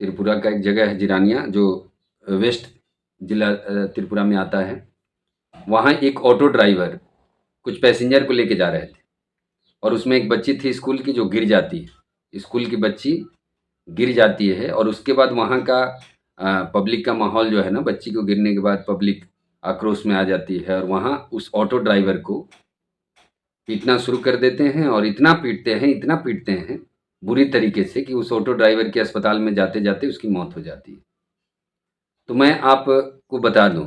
त्रिपुरा का एक जगह है जिरानिया, जो वेस्ट जिला त्रिपुरा में आता है। वहाँ एक ऑटो ड्राइवर कुछ पैसेंजर को लेके जा रहे थे और उसमें एक बच्ची थी स्कूल की जो गिर जाती है। स्कूल की बच्ची गिर जाती है और उसके बाद वहाँ का पब्लिक का माहौल जो है ना, बच्ची को गिरने के बाद पब्लिक आक्रोश में आ जाती है और वहाँ उस ऑटो ड्राइवर को पीटना शुरू कर देते हैं और इतना पीटते हैं बुरी तरीके से कि उस ऑटो ड्राइवर के अस्पताल में जाते जाते उसकी मौत हो जाती है। तो मैं आपको बता दूं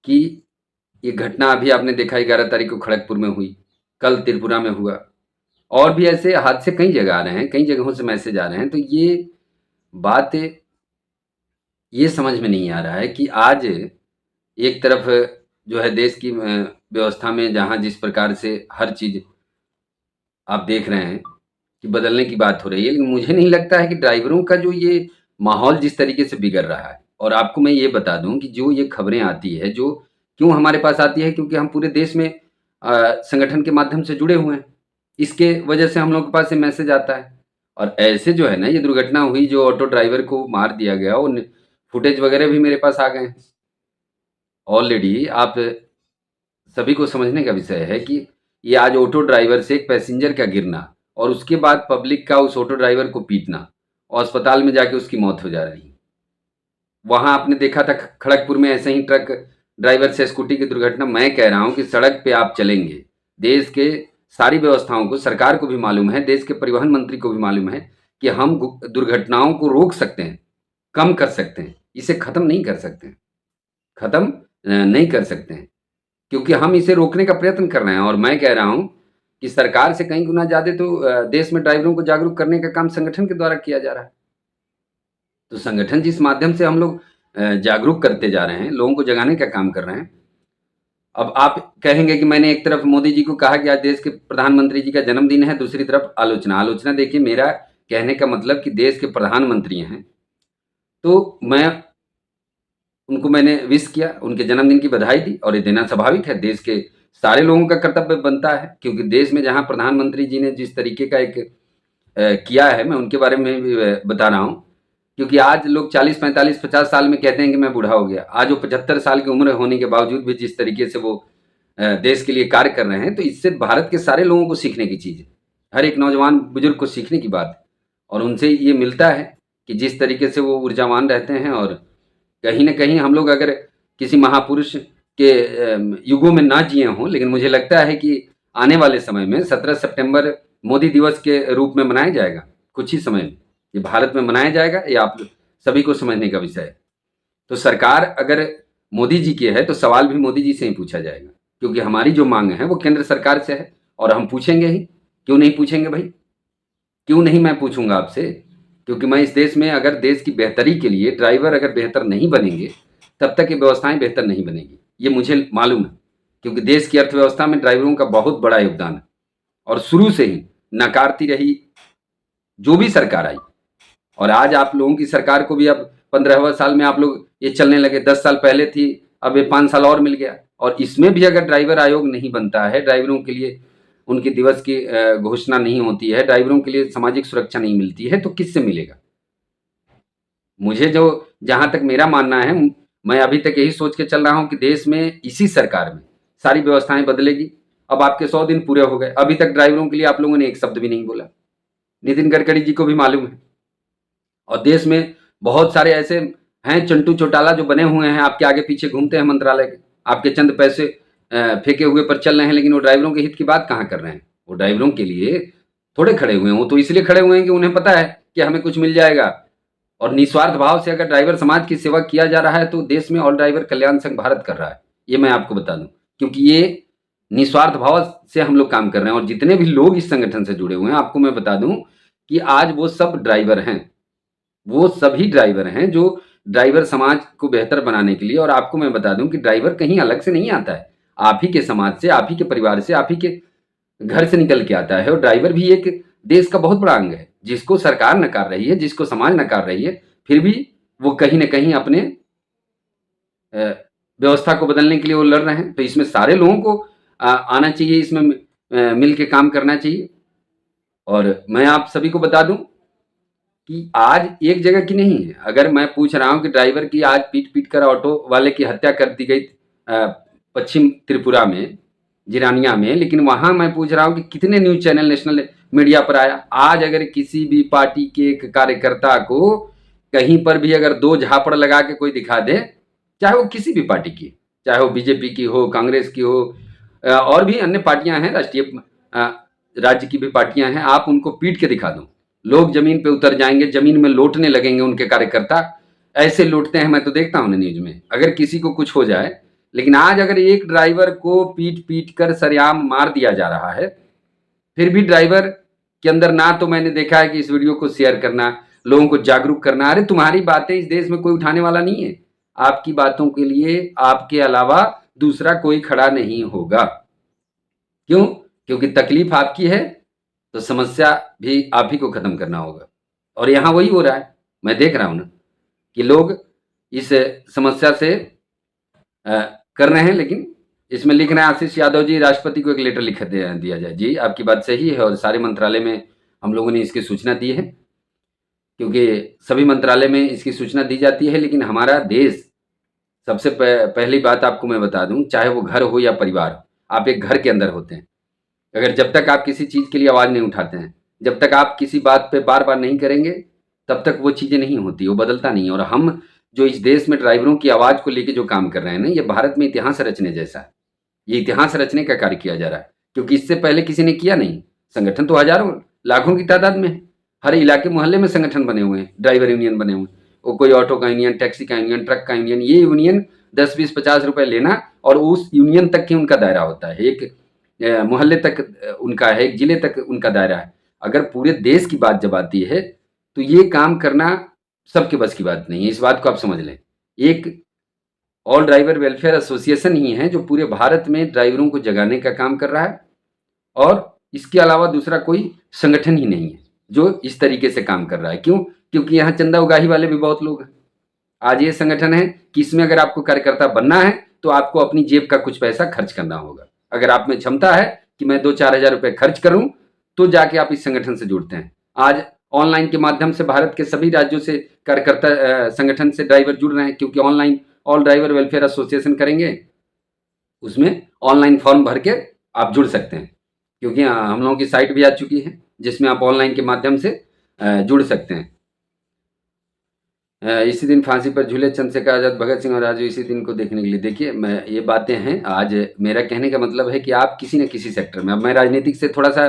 कि ये घटना अभी आपने देखा 11 तारीख को खड़गपुर में हुई, कल त्रिपुरा में हुआ, और भी ऐसे हादसे कई जगह आ रहे हैं, कई जगहों से मैसेज आ रहे हैं। तो ये बात ये समझ में नहीं आ रहा है कि आज एक तरफ जो है देश की व्यवस्था में जहाँ जिस प्रकार से हर चीज़ आप देख रहे हैं कि बदलने की बात हो रही है, लेकिन मुझे नहीं लगता है कि ड्राइवरों का जो ये माहौल जिस तरीके से बिगड़ रहा है। और आपको मैं ये बता दूं कि जो ये खबरें आती है, जो क्यों हमारे पास आती है, क्योंकि हम पूरे देश में संगठन के माध्यम से जुड़े हुए हैं। इसके वजह से हम लोग के पास ये मैसेज आता है। और ऐसे जो है ना, ये दुर्घटना हुई जो ऑटो ड्राइवर को मार दिया गया, वो फुटेज वगैरह भी मेरे पास आ गए हैं ऑलरेडी। आप सभी को समझने का विषय है कि ये आज ऑटो ड्राइवर से एक पैसेंजर का गिरना और उसके बाद पब्लिक का उस ऑटो ड्राइवर को पीटना और अस्पताल में जाके उसकी मौत हो जा रही है। वहां आपने देखा था खड़गपुर में ऐसे ही ट्रक ड्राइवर से स्कूटी की दुर्घटना। मैं कह रहा हूं कि सड़क पे आप चलेंगे, देश के सारी व्यवस्थाओं को, सरकार को भी मालूम है, देश के परिवहन मंत्री को भी मालूम है कि हम दुर्घटनाओं को रोक सकते हैं, कम कर सकते हैं, इसे खत्म नहीं कर सकते हैं, खत्म नहीं कर सकते हैं, क्योंकि हम इसे रोकने का प्रयत्न कर रहे हैं। और मैं कह रहा हूं कि सरकार से कई गुना ज्यादा तो देश में ड्राइवरों को जागरूक करने का काम संगठन के द्वारा किया जा रहा है। तो संगठन जिस माध्यम से हम लोग जागरूक करते जा रहे हैं, लोगों को जगाने का काम कर रहे हैं। अब आप कहेंगे कि मैंने एक तरफ मोदी जी को कहा कि आज देश के प्रधानमंत्री जी का जन्मदिन है, दूसरी तरफ आलोचना। देखिए, मेरा कहने का मतलब कि देश के प्रधानमंत्री हैं, तो मैंने विश किया, उनके जन्मदिन की बधाई दी, और ये देना स्वाभाविक है, देश के सारे लोगों का कर्तव्य बनता है। क्योंकि देश में जहां प्रधानमंत्री जी ने जिस तरीके का एक किया है, मैं उनके बारे में भी बता रहा हूं। क्योंकि आज लोग 40, 45, 50 साल में कहते हैं कि मैं बूढ़ा हो गया। आज वो 75 साल की उम्र होने के बावजूद भी जिस तरीके से वो देश के लिए कार्य कर रहे हैं, तो इससे भारत के सारे लोगों को सीखने की चीज़ है, हर एक नौजवान बुजुर्ग को सीखने की बात है। और उनसे ये मिलता है कि जिस तरीके से वो ऊर्जावान रहते हैं। और कहीं ना कहीं हम लोग अगर किसी महापुरुष के युगों में ना जिए हों, लेकिन मुझे लगता है कि आने वाले समय में 17 सितंबर मोदी दिवस के रूप में मनाया जाएगा, कुछ ही समय में ये भारत में मनाया जाएगा। ये आप सभी को समझने का विषय है। तो सरकार अगर मोदी जी की है तो सवाल भी मोदी जी से ही पूछा जाएगा, क्योंकि हमारी जो मांग है वो केंद्र सरकार से है, और हम पूछेंगे ही। क्यों नहीं पूछेंगे भाई, क्यों नहीं मैं पूछूंगा आपसे? क्योंकि मैं इस देश में अगर देश की बेहतरी के लिए ड्राइवर अगर बेहतर नहीं बनेंगे, तब तक ये व्यवस्थाएं बेहतर नहीं बनेगी, ये मुझे मालूम है। क्योंकि देश की अर्थव्यवस्था में ड्राइवरों का बहुत बड़ा योगदान है, और शुरू से ही नकारती रही जो भी सरकार आई। और आज आप लोगों की सरकार को भी अब 15वें साल में आप लोग ये चलने लगे, 10 साल पहले थी, अब ये 5 साल और मिल गया। और इसमें भी अगर ड्राइवर आयोग नहीं बनता है, ड्राइवरों के लिए उनके दिवस की घोषणा नहीं होती है, ड्राइवरों के लिए सामाजिक सुरक्षा नहीं मिलती है, तो किससे मिलेगा? मुझे जो जहां तक मेरा मानना है, मैं अभी तक यही सोच के चल रहा हूं कि देश में इसी सरकार में सारी व्यवस्थाएं बदलेगी। अब आपके 100 दिन पूरे हो गए, अभी तक ड्राइवरों के लिए आप लोगों ने एक शब्द भी नहीं बोला। नितिन गडकरी जी को भी मालूम है। और देश में बहुत सारे ऐसे हैं चंटू चौटाला जो बने हुए हैं, आपके आगे पीछे घूमते हैं मंत्रालय के, आपके चंद पैसे फेंके हुए पर चल रहे हैं, लेकिन वो ड्राइवरों के हित की बात कहाँ कर रहे हैं? वो ड्राइवरों के लिए थोड़े खड़े हुए हैं, वो तो इसलिए खड़े हुए हैं कि उन्हें पता है कि हमें कुछ मिल जाएगा। और निस्वार्थ भाव से अगर ड्राइवर समाज की सेवा किया जा रहा है, तो देश में ऑल ड्राइवर कल्याण संघ भारत कर रहा है, ये मैं आपको बता दूं। क्योंकि ये निस्वार्थ भाव से हम लोग काम कर रहे हैं। और जितने भी लोग इस संगठन से जुड़े हुए हैं, आपको मैं बता दूं कि आज वो सब ड्राइवर हैं, वो सभी ड्राइवर हैं जो ड्राइवर समाज को बेहतर बनाने के लिए। और आपको मैं बता दूं कि ड्राइवर कहीं अलग से नहीं आता है, आप ही के समाज से, आप ही के परिवार से, आप ही के घर से निकल के आता है। और ड्राइवर भी एक देश का बहुत बड़ा अंग है, जिसको सरकार नकार रही है, जिसको समाज नकार रही है, फिर भी वो कहीं ना कहीं अपने व्यवस्था को बदलने के लिए वो लड़ रहे हैं। तो इसमें सारे लोगों को आना चाहिए, इसमें मिल के काम करना चाहिए। और मैं आप सभी को बता दूं कि आज एक जगह की नहीं है। अगर मैं पूछ रहा हूँ कि ड्राइवर की आज पीट कर ऑटो वाले की हत्या कर दी गई पश्चिम त्रिपुरा में, जिरानिया में, लेकिन वहां मैं पूछ रहा हूँ कि कितने न्यूज चैनल नेशनल मीडिया पर आया। आज अगर किसी भी पार्टी के एक कार्यकर्ता को कहीं पर भी अगर दो झापड़ लगा के कोई दिखा दे, चाहे वो किसी भी पार्टी की, चाहे वो बीजेपी की हो, कांग्रेस की हो, और भी अन्य पार्टियां हैं, राष्ट्रीय राज्य की भी पार्टियां हैं, आप उनको पीट के दिखा दो, लोग जमीन पे उतर जाएंगे, जमीन में लौटने लगेंगे उनके कार्यकर्ता। ऐसे लौटते हैं, मैं तो देखता हूं ना न्यूज में, अगर किसी को कुछ हो जाए। लेकिन आज अगर एक ड्राइवर को पीट पीट कर सरेआम मार दिया जा रहा है, फिर भी ड्राइवर के अंदर ना तो मैंने देखा है कि इस वीडियो को शेयर करना, लोगों को जागरूक करना। अरे तुम्हारी बातें इस देश में कोई उठाने वाला नहीं है, आपकी बातों के लिए आपके अलावा दूसरा कोई खड़ा नहीं होगा। क्यों? क्योंकि तकलीफ आपकी है तो समस्या भी आप ही को खत्म करना होगा। और यहां वही हो रहा है, मैं देख रहा हूं ना कि लोग इस समस्या से कर रहे हैं। लेकिन इसमें लिख रहे हैं आशीष यादव जी, राष्ट्रपति को एक लेटर लिख दिया जाए। जी, आपकी बात सही है और सारे मंत्रालय में हम लोगों ने इसकी सूचना दी है, क्योंकि सभी मंत्रालय में इसकी सूचना दी जाती है। लेकिन हमारा देश, सबसे पहली बात आपको मैं बता दूं, चाहे वो घर हो या परिवार, आप एक घर के अंदर होते हैं। अगर जब तक आप किसी चीज़ के लिए आवाज़ नहीं उठाते हैं, जब तक आप किसी बात पे बार बार नहीं करेंगे, तब तक वो चीज़ें नहीं होती, वो बदलता नहीं है। और हम जो इस देश में ड्राइवरों की आवाज़ को लेके जो काम कर रहे हैं ना, ये भारत में इतिहास रचने जैसा है। ये इतिहास रचने का कार्य किया जा रहा है, क्योंकि इससे पहले किसी ने किया नहीं। संगठन तो हजारों लाखों की तादाद में है, हर इलाके मोहल्ले में संगठन बने हुए हैं, ड्राइवर यूनियन बने हुए हैं। वो कोई ऑटो का यूनियन, टैक्सी का यूनियन, ट्रक का यूनियन, ये यूनियन 10, 20, 50 रुपए लेना और उस यूनियन तक ही उनका दायरा होता है। एक मोहल्ले तक उनका है, एक जिले तक उनका दायरा है। अगर पूरे देश की बात जब आती है तो ये काम करना सबके बस की बात नहीं है, इस बात को आप समझ लें। एक ऑल ड्राइवर वेलफेयर एसोसिएशन ही है जो पूरे भारत में ड्राइवरों को जगाने का काम कर रहा है, और इसके अलावा दूसरा कोई संगठन ही नहीं है जो इस तरीके से काम कर रहा है। क्यों? क्योंकि यहाँ चंदा उगाही वाले भी बहुत लोग हैं। आज ये संगठन है कि इसमें अगर आपको कार्यकर्ता बनना है तो आपको अपनी जेब का कुछ पैसा खर्च करना होगा। अगर आप में क्षमता है कि मैं 2-4 हज़ार रुपए खर्च करूं, तो जाके आप इस संगठन से जुड़ते हैं। आज ऑनलाइन के माध्यम से भारत के सभी राज्यों से कार्यकर्ता संगठन से ड्राइवर जुड़ रहे हैं, क्योंकि online all driver welfare association करेंगे, उसमें ऑनलाइन फॉर्म भर के आप जुड़ सकते हैं। क्योंकि हम लोगों की साइट भी आ चुकी है जिसमें आप ऑनलाइन के माध्यम से जुड़ सकते हैं। इसी दिन फांसी पर झूले चंद्रशेखर आजाद, भगत सिंह और राजू इसी दिन को देखने के लिए। देखिए, मैं ये बातें हैं, आज मेरा कहने का मतलब है कि आप किसी न किसी सेक्टर में, अब मैं राजनीतिक से थोड़ा सा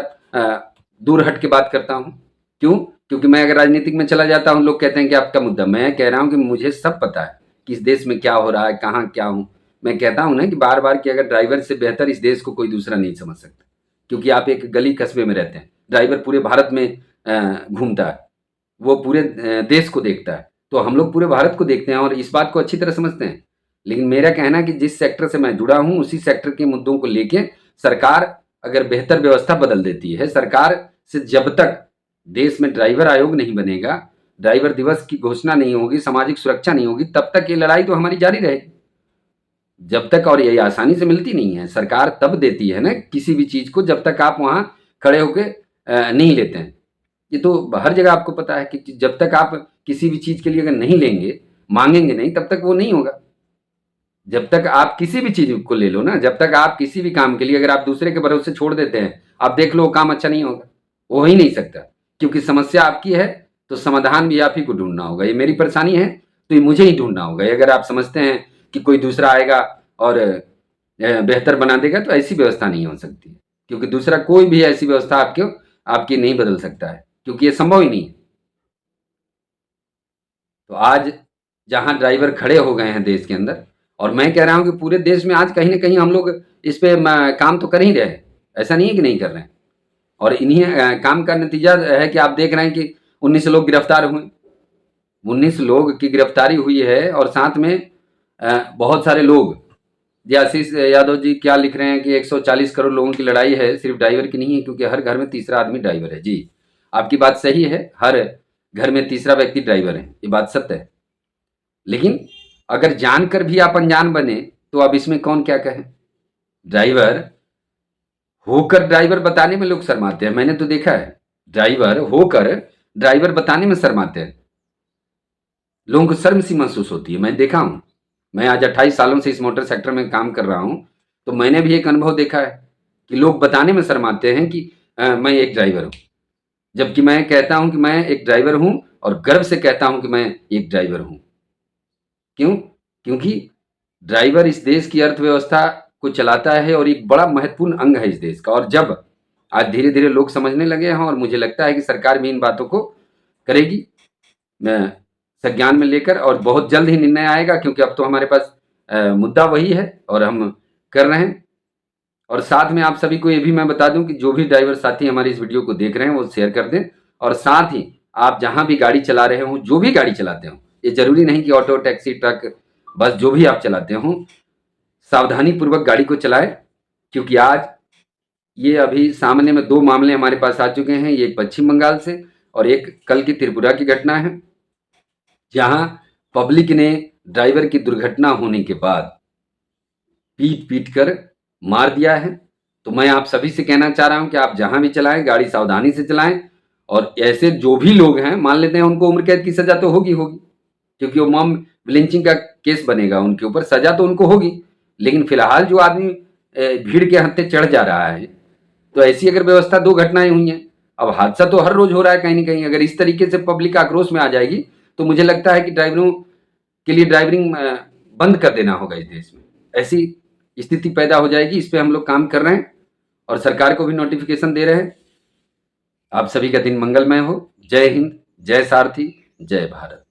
दूर हट के बात करता हूँ। क्यों? क्योंकि मैं अगर राजनीतिक में चला जाता हूँ, लोग कहते हैं कि आपका मुद्दा। मैं कह रहा हूँ कि मुझे सब पता है कि इस देश में क्या हो रहा है, कहाँ क्या हूँ। मैं कहता हूँ ना कि बार बार कि अगर ड्राइवर से बेहतर इस देश को कोई दूसरा नहीं समझ सकता, क्योंकि आप एक गली कस्बे में रहते हैं, ड्राइवर पूरे भारत में घूमता है, वो पूरे देश को देखता है। तो हम लोग पूरे भारत को देखते हैं और इस बात को अच्छी तरह समझते हैं। लेकिन मेरा कहना है कि जिस सेक्टर से मैं जुड़ा हूं, उसी सेक्टर के मुद्दों को लेके सरकार अगर बेहतर व्यवस्था बदल देती है, सरकार से जब तक देश में ड्राइवर आयोग नहीं बनेगा, ड्राइवर दिवस की घोषणा नहीं होगी, सामाजिक सुरक्षा नहीं होगी, तब तक ये लड़ाई तो हमारी जारी रहेगी जब तक। और ये आसानी से मिलती नहीं है, सरकार तब देती है ना किसी भी चीज को, जब तक आप वहां खड़े होके नहीं लेते हैं। ये तो हर जगह आपको पता है कि जब तक आप किसी भी चीज के लिए अगर नहीं लेंगे, मांगेंगे नहीं, तब तक वो नहीं होगा। जब तक आप किसी भी चीज को ले लो ना, जब तक आप किसी भी काम के लिए अगर आप दूसरे के भरोसे छोड़ देते हैं, आप देख लो वो काम अच्छा नहीं होगा, हो ही नहीं सकता। क्योंकि समस्या आपकी है तो समाधान भी आप ही को ढूंढना होगा। ये मेरी परेशानी है तो ये मुझे ही ढूंढना होगा। अगर आप समझते हैं कि कोई दूसरा आएगा और बेहतर बना देगा, तो ऐसी व्यवस्था नहीं हो सकती, क्योंकि दूसरा कोई भी ऐसी व्यवस्था आपकी नहीं बदल सकता है, क्योंकि ये संभव ही नहीं है। तो आज जहां ड्राइवर खड़े हो गए हैं देश के अंदर, और मैं कह रहा हूं कि पूरे देश में आज कहीं ना कहीं हम लोग इस पे काम तो कर ही रहे हैं, ऐसा नहीं है कि नहीं कर रहे हैं। और इन्हीं काम का नतीजा है कि आप देख रहे हैं कि 19 लोग गिरफ्तार हुए, 19 लोग की गिरफ्तारी हुई है। और साथ में बहुत सारे लोग, जी आशीष यादव जी क्या लिख रहे हैं कि 140 करोड़ लोगों की लड़ाई है, सिर्फ ड्राइवर की नहीं है, क्योंकि हर घर में तीसरा आदमी ड्राइवर है। जी, आपकी बात सही है, हर घर में तीसरा व्यक्ति ड्राइवर है, ये बात सत्य है। लेकिन अगर जानकर भी आप अनजान बने तो अब इसमें कौन क्या कहे। ड्राइवर होकर ड्राइवर बताने में लोग शर्माते हैं। मैंने तो देखा है ड्राइवर होकर ड्राइवर बताने में शर्माते हैं। लोगों को शर्म सी महसूस होती है। मैं देखा हूँ, मैं आज 28 सालों से इस मोटर सेक्टर में काम कर रहा हूँ, तो मैंने भी एक अनुभव देखा है कि लोग बताने में शर्माते हैं कि मैं एक ड्राइवर हूँ, जबकि मैं कहता हूँ कि मैं एक ड्राइवर हूँ और गर्व से कहता हूँ कि मैं एक ड्राइवर हूँ। क्यों? क्योंकि ड्राइवर इस देश की अर्थव्यवस्था को चलाता है और एक बड़ा महत्वपूर्ण अंग है इस देश का। और जब आज धीरे-धीरे लोग समझने लगे हैं और मुझे लगता है कि सरकार भी इन बातों को करेगी संज्ञान में लेकर, और बहुत जल्द ही निर्णय आएगा, क्योंकि अब तो हमारे पास मुद्दा वही है और हम कर रहे हैं। और साथ में आप सभी को ये भी मैं बता दूं कि जो भी ड्राइवर साथी हमारी इस वीडियो को देख रहे हैं वो शेयर कर दें। और साथ ही आप जहां भी गाड़ी चला रहे हो, जो भी गाड़ी चलाते हो, ये जरूरी नहीं कि ऑटो, टैक्सी, ट्रक, बस, जो भी आप चलाते हो, सावधानी पूर्वक गाड़ी को चलाएं। क्योंकि आज ये अभी सामने में 2 मामले हमारे पास आ चुके हैं। ये पश्चिम बंगाल से और एक कल की त्रिपुरा की घटना है, जहां पब्लिक ने ड्राइवर की दुर्घटना होने के बाद पीट पीट कर मार दिया है। तो मैं आप सभी से कहना चाह रहा हूं कि आप जहां भी चलाएं, गाड़ी सावधानी से चलाएं। और ऐसे जो भी लोग हैं, मान लेते हैं उनको उम्र कैद की सजा तो होगी होगी, क्योंकि वो मॉब लिंचिंग का केस बनेगा उनके ऊपर, सजा तो उनको होगी। लेकिन फिलहाल जो आदमी भीड़ के हत्थे चढ़ जा रहा है, तो ऐसी अगर व्यवस्था, 2 घटनाएं हुई हैं, अब हादसा तो हर रोज हो रहा है कहीं ना कहीं। अगर इस तरीके से पब्लिक आक्रोश में आ जाएगी तो मुझे लगता है कि ड्राइवरों के लिए ड्राइविंग बंद कर देना होगा इस देश में। ऐसी स्थिति पैदा हो जाएगी। इस पे हम लोग काम कर रहे हैं और सरकार को भी नोटिफिकेशन दे रहे हैं। आप सभी का दिन मंगलमय हो। जय हिंद, जय सारथी, जय भारत।